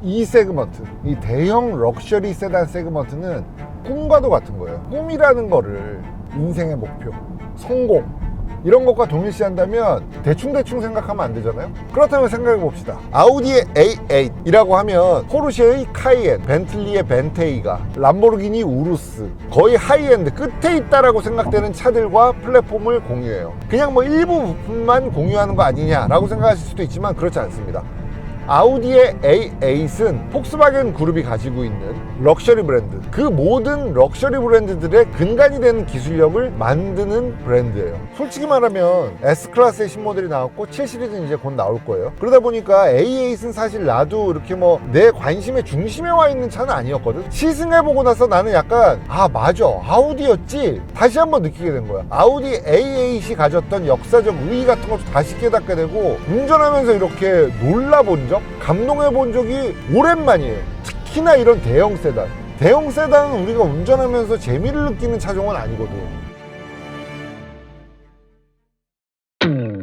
이 세그먼트, 이 대형 럭셔리 세단 세그먼트는 꿈과도 같은 거예요. 꿈이라는 거를 인생의 목표, 성공 이런 것과 동일시한다면 대충 생각하면 안 되잖아요. 그렇다면 생각해 봅시다. 아우디의 A8이라고 하면 포르쉐의 카이엔, 벤틀리의 벤테이가, 람보르기니 우루스, 거의 하이엔드 끝에 있다라고 생각되는 차들과 플랫폼을 공유해요. 그냥 뭐 일부 부품만 공유하는 거 아니냐라고 생각하실 수도 있지만 그렇지 않습니다. 아우디의 A8은 폭스바겐 그룹이 가지고 있는 럭셔리 브랜드, 그 모든 럭셔리 브랜드들의 근간이 되는 기술력을 만드는 브랜드예요. 솔직히 말하면 S클래스의 신모델이 나왔고 7시리즈는 이제 곧 나올 거예요. 그러다 보니까 A8은 사실 나도 이렇게 뭐 내 관심의 중심에 와 있는 차는 아니었거든. 시승해보고 나서 나는 약간 맞아, 아우디였지, 다시 한번 느끼게 된 거야. 아우디 A8이 가졌던 역사적 의의 같은 것도 다시 깨닫게 되고, 운전하면서 이렇게 놀라본 적, 감동해 본 적이 오랜만이에요. 특히나 이런 대형 세단. 대형 세단은 우리가 운전하면서 재미를 느끼는 차종은 아니거든.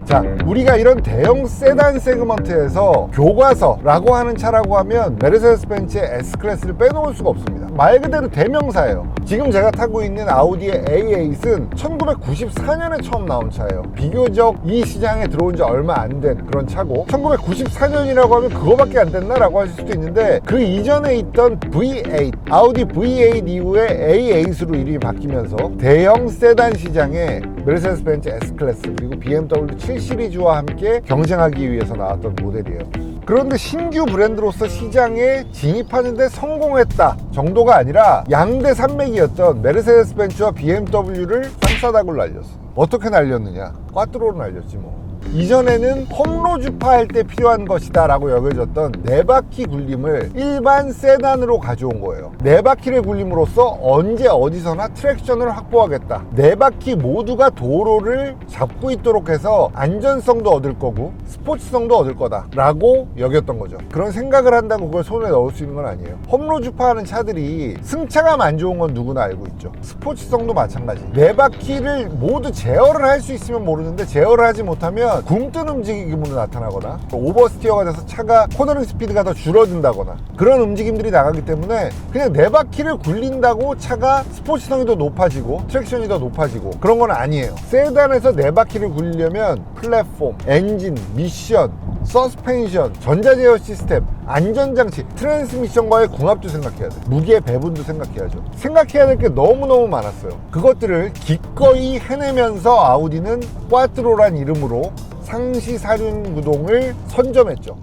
자, 우리가 이런 대형 세단 세그먼트에서 교과서라고 하는 차라고 하면 메르세데스 벤츠의 S클래스를 빼놓을 수가 없습니다. 말 그대로 대명사예요. 지금 제가 타고 있는 아우디의 A8은 1994년에 처음 나온 차예요. 비교적 이 시장에 들어온 지 얼마 안 된 그런 차고, 1994년이라고 하면 그거밖에 안 됐나 라고 하실 수도 있는데, 그 이전에 있던 V8, 아우디 V8 이후에 A8으로 이름이 바뀌면서 대형 세단 시장에 메르세데스 벤츠 S클래스 그리고 BMW 7시리즈와 함께 경쟁하기 위해서 나왔던 모델이에요. 그런데 신규 브랜드로서 시장에 진입하는데 성공했다 정도가 아니라 양대 산맥이었던 메르세데스 벤츠와 BMW를 쌍싸닥으로 날렸어. 어떻게 날렸느냐? 꽈트로로 날렸지 뭐. 이전에는 홈로주파 할 때 필요한 것이다 라고 여겨졌던 4바퀴 굴림을 일반 세단으로 가져온 거예요. 4바퀴를 굴림으로써 언제 어디서나 트랙션을 확보하겠다, 4바퀴 모두가 도로를 잡고 있도록 해서 안전성도 얻을 거고 스포츠성도 얻을 거다 라고 여겼던 거죠. 그런 생각을 한다고 그걸 손에 넣을 수 있는 건 아니에요. 홈로주파 하는 차들이 승차감 안 좋은 건 누구나 알고 있죠. 스포츠성도 마찬가지. 4바퀴를 모두 제어를 할 수 있으면 모르는데, 제어를 하지 못하면 굼뜬 움직임으로 나타나거나 오버스티어가 돼서 차가 코너링 스피드가 더 줄어든다거나 그런 움직임들이 나가기 때문에, 그냥 4바퀴를 굴린다고 차가 스포츠성이 더 높아지고 트랙션이 더 높아지고 그런 건 아니에요. 세단에서 4바퀴를 굴리려면 플랫폼, 엔진, 미션, 서스펜션, 전자제어 시스템, 안전장치, 트랜스미션과의 궁합도 생각해야 돼. 무게 배분도 생각해야죠. 생각해야 될 게 너무너무 많았어요. 그것들을 기꺼이 해내면서 아우디는 꽈트로란 이름으로 상시 사륜 구동을 선점했죠.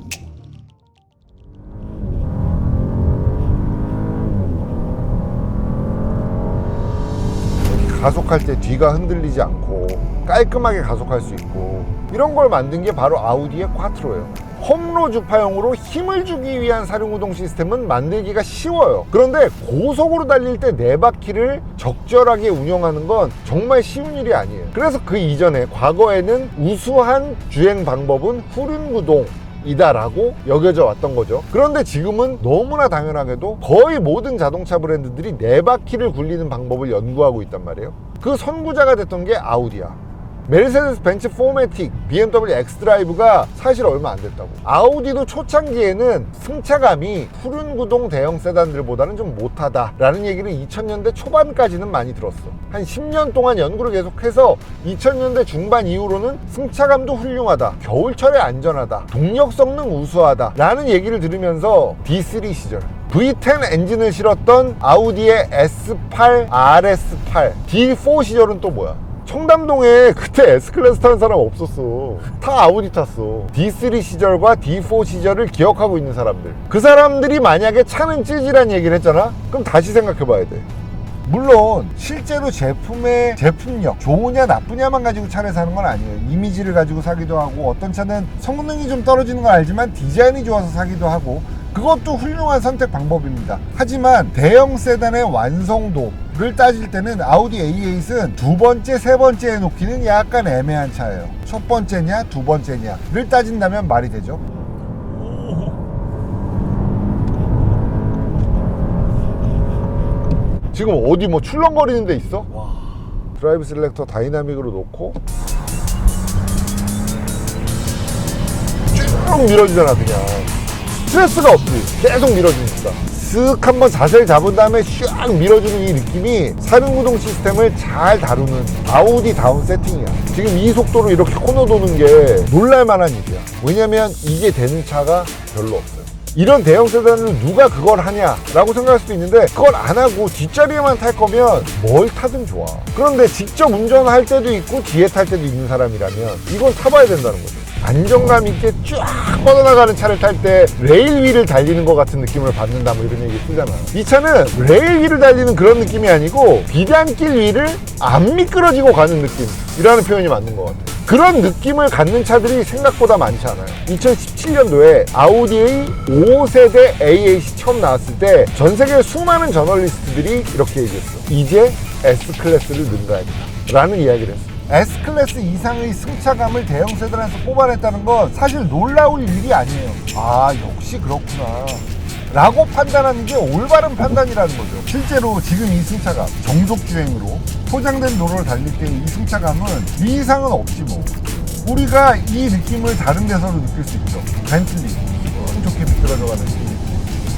가속할 때 뒤가 흔들리지 않고 깔끔하게 가속할 수 있고, 이런 걸 만든 게 바로 아우디의 꽈트로예요. 홈로주파용으로 힘을 주기 위한 사륜구동 시스템은 만들기가 쉬워요. 그런데 고속으로 달릴 때 4바퀴를 적절하게 운영하는 건 정말 쉬운 일이 아니에요. 그래서 그 이전에 과거에는 우수한 주행 방법은 후륜구동 이다라고 여겨져 왔던 거죠. 그런데 지금은 너무나 당연하게도 거의 모든 자동차 브랜드들이 4바퀴를 굴리는 방법을 연구하고 있단 말이에요. 그 선구자가 됐던 게 아우디야. 메르세데스 벤츠 포매틱, BMW 엑스드라이브가 사실 얼마 안 됐다고. 아우디도 초창기에는 승차감이 후륜구동 대형 세단들보다는 좀 못하다 라는 얘기를 2000년대 초반까지는 많이 들었어. 한 10년 동안 연구를 계속해서 2000년대 중반 이후로는 승차감도 훌륭하다, 겨울철에 안전하다, 동력 성능 우수하다 라는 얘기를 들으면서 D3 시절 V10 엔진을 실었던 아우디의 S8, RS8, D4 시절은 또 뭐야? 청담동에 그때 S클래스 타는 사람 없었어. 다 아우디 탔어. D3 시절과 D4 시절을 기억하고 있는 사람들, 그 사람들이 만약에 차는 찌질한 얘기를 했잖아? 그럼 다시 생각해 봐야 돼. 물론 실제로 제품의 제품력 좋으냐 나쁘냐만 가지고 차를 사는 건 아니에요. 이미지를 가지고 사기도 하고, 어떤 차는 성능이 좀 떨어지는 건 알지만 디자인이 좋아서 사기도 하고, 그것도 훌륭한 선택 방법입니다. 하지만 대형 세단의 완성도를 따질 때는 아우디 A8은 두 번째, 세 번째에 놓기는 약간 애매한 차예요. 첫 번째냐, 두 번째냐를 따진다면 말이 되죠. 지금 어디 뭐 출렁거리는 데 있어? 와. 드라이브 셀렉터 다이나믹으로 놓고 쭉 밀어주잖아. 그냥 스트레스가 없지. 계속 밀어주니까. 쓱 한번 자세를 잡은 다음에 슉 밀어주는 이 느낌이 사륜구동 시스템을 잘 다루는 아우디다운 세팅이야. 지금 이 속도로 이렇게 코너 도는 게 놀랄만한 일이야. 왜냐면 이게 되는 차가 별로 없어요. 이런 대형 세단을 누가 그걸 하냐라고 생각할 수도 있는데, 그걸 안 하고 뒷자리에만 탈 거면 뭘 타든 좋아. 그런데 직접 운전할 때도 있고 뒤에 탈 때도 있는 사람이라면 이건 타봐야 된다는 거죠. 안정감 있게 쫙 뻗어나가는 차를 탈 때 레일 위를 달리는 것 같은 느낌을 받는다, 뭐 이런 얘기 쓰잖아. 이 차는 레일 위를 달리는 그런 느낌이 아니고 비단길 위를 안 미끄러지고 가는 느낌이라는 표현이 맞는 것 같아요. 그런 느낌을 갖는 차들이 생각보다 많지 않아요. 2017년도에 아우디의 5세대 A8이 처음 나왔을 때 전 세계 수많은 저널리스트들이 이렇게 얘기했어. 이제 S클래스를 능가했다 라는 이야기를 했어. S클래스 이상의 승차감을 대형 세단에서 뽑아냈다는 건 사실 놀라울 일이 아니에요. 아, 역시 그렇구나 라고 판단하는 게 올바른 판단이라는 거죠. 실제로 지금 이 승차감, 정속주행으로 포장된 도로를 달릴 때 이 승차감은 이 이상은 없지 뭐. 우리가 이 느낌을 다른 데서도 느낄 수 있죠. 벤틀리, 좋게 비틀어져가는 느낌.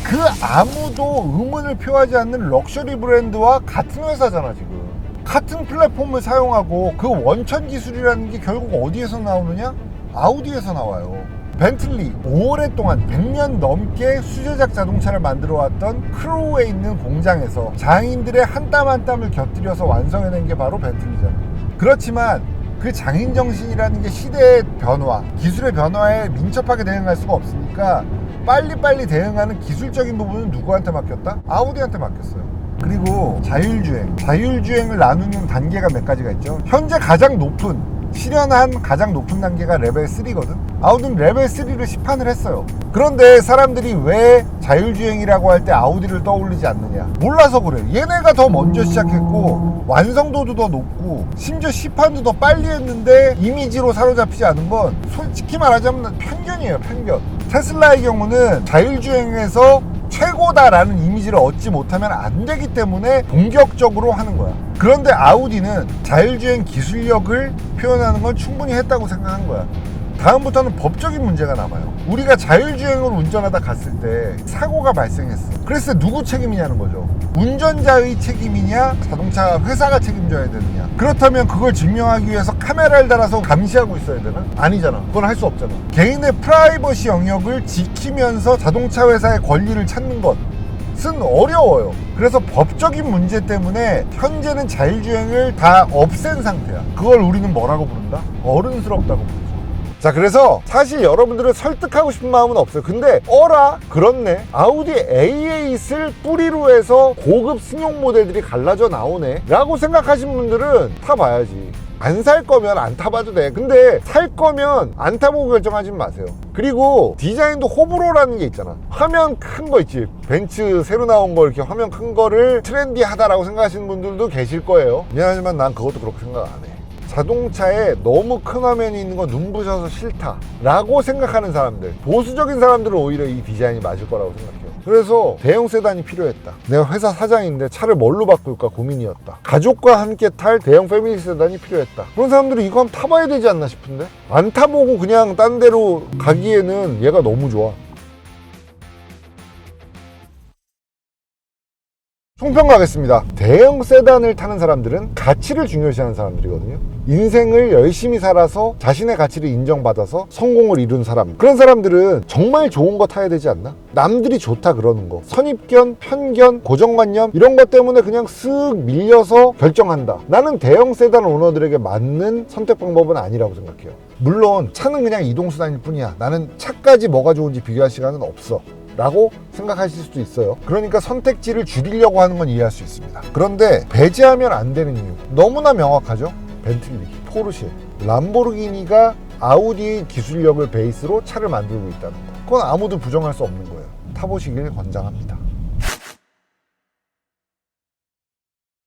그 아무도 의문을 표하지 않는 럭셔리 브랜드와 같은 회사잖아 지금. 같은 플랫폼을 사용하고 그 원천 기술이라는 게 결국 어디에서 나오느냐? 아우디에서 나와요. 벤틀리, 오랫동안 100년 넘게 수제작 자동차를 만들어왔던 크로우에 있는 공장에서 장인들의 한 땀 한 땀을 곁들여서 완성해낸 게 바로 벤틀리잖아요. 그렇지만 그 장인정신이라는 게 시대의 변화, 기술의 변화에 민첩하게 대응할 수가 없으니까 빨리빨리 대응하는 기술적인 부분은 누구한테 맡겼다? 아우디한테 맡겼어요. 그리고 자율주행을 나누는 단계가 몇 가지가 있죠. 현재 가장 높은, 실현한 가장 높은 단계가 레벨 3거든. 아우디는 레벨 3를 시판을 했어요. 그런데 사람들이 왜 자율주행이라고 할 때 아우디를 떠올리지 않느냐? 몰라서 그래. 얘네가 더 먼저 시작했고 완성도도 더 높고 심지어 시판도 더 빨리 했는데 이미지로 사로잡히지 않은 건 솔직히 말하자면 편견이에요. 편견. 테슬라의 경우는 자율주행에서 최고다라는 이미지를 얻지 못하면 안 되기 때문에 본격적으로 하는 거야. 그런데 아우디는 자율주행 기술력을 표현하는 건 충분히 했다고 생각한 거야. 다음부터는 법적인 문제가 남아요. 우리가 자율주행으로 운전하다 갔을 때 사고가 발생했어. 그래서 누구 책임이냐는 거죠. 운전자의 책임이냐, 자동차 회사가 책임져야 되느냐. 그렇다면 그걸 증명하기 위해서 카메라를 달아서 감시하고 있어야 되나? 아니잖아. 그건 할 수 없잖아. 개인의 프라이버시 영역을 지키면서 자동차 회사의 권리를 찾는 것은 어려워요. 그래서 법적인 문제 때문에 현재는 자율주행을 다 없앤 상태야. 그걸 우리는 뭐라고 부른다? 어른스럽다고 부르죠. 자, 그래서 사실 여러분들을 설득하고 싶은 마음은 없어요. 근데 어라? 그렇네. 아우디 A8을 뿌리로 해서 고급 승용 모델들이 갈라져 나오네 라고 생각하시는 분들은 타봐야지. 안 살 거면 안 타봐도 돼. 근데 살 거면 안 타보고 결정하지 마세요. 그리고 디자인도 호불호라는 게 있잖아. 화면 큰 거 있지. 벤츠 새로 나온 거 이렇게 화면 큰 거를 트렌디하다라고 생각하시는 분들도 계실 거예요. 미안하지만 난 그것도 그렇게 생각 안 해. 자동차에 너무 큰 화면이 있는 거 눈부셔서 싫다 라고 생각하는 사람들, 보수적인 사람들은 오히려 이 디자인이 맞을 거라고 생각해요. 그래서 대형 세단이 필요했다. 내가 회사 사장인데 차를 뭘로 바꿀까 고민이었다. 가족과 함께 탈 대형 패밀리 세단이 필요했다. 그런 사람들은 이거 한번 타봐야 되지 않나 싶은데, 안 타보고 그냥 딴 데로 가기에는 얘가 너무 좋아. 총평 가겠습니다. 대형 세단을 타는 사람들은 가치를 중요시하는 사람들이거든요. 인생을 열심히 살아서 자신의 가치를 인정받아서 성공을 이룬 사람, 그런 사람들은 정말 좋은 거 타야 되지 않나? 남들이 좋다 그러는 거, 선입견, 편견, 고정관념 이런 것 때문에 그냥 쓱 밀려서 결정한다. 나는 대형 세단 오너들에게 맞는 선택 방법은 아니라고 생각해요. 물론 차는 그냥 이동수단일 뿐이야. 나는 차까지 뭐가 좋은지 비교할 시간은 없어 라고 생각하실 수도 있어요. 그러니까 선택지를 줄이려고 하는 건 이해할 수 있습니다. 그런데 배제하면 안 되는 이유 너무나 명확하죠. 벤틀리, 포르쉐, 람보르기니가 아우디의 기술력을 베이스로 차를 만들고 있다는 거, 그건 아무도 부정할 수 없는 거예요. 타보시길 권장합니다.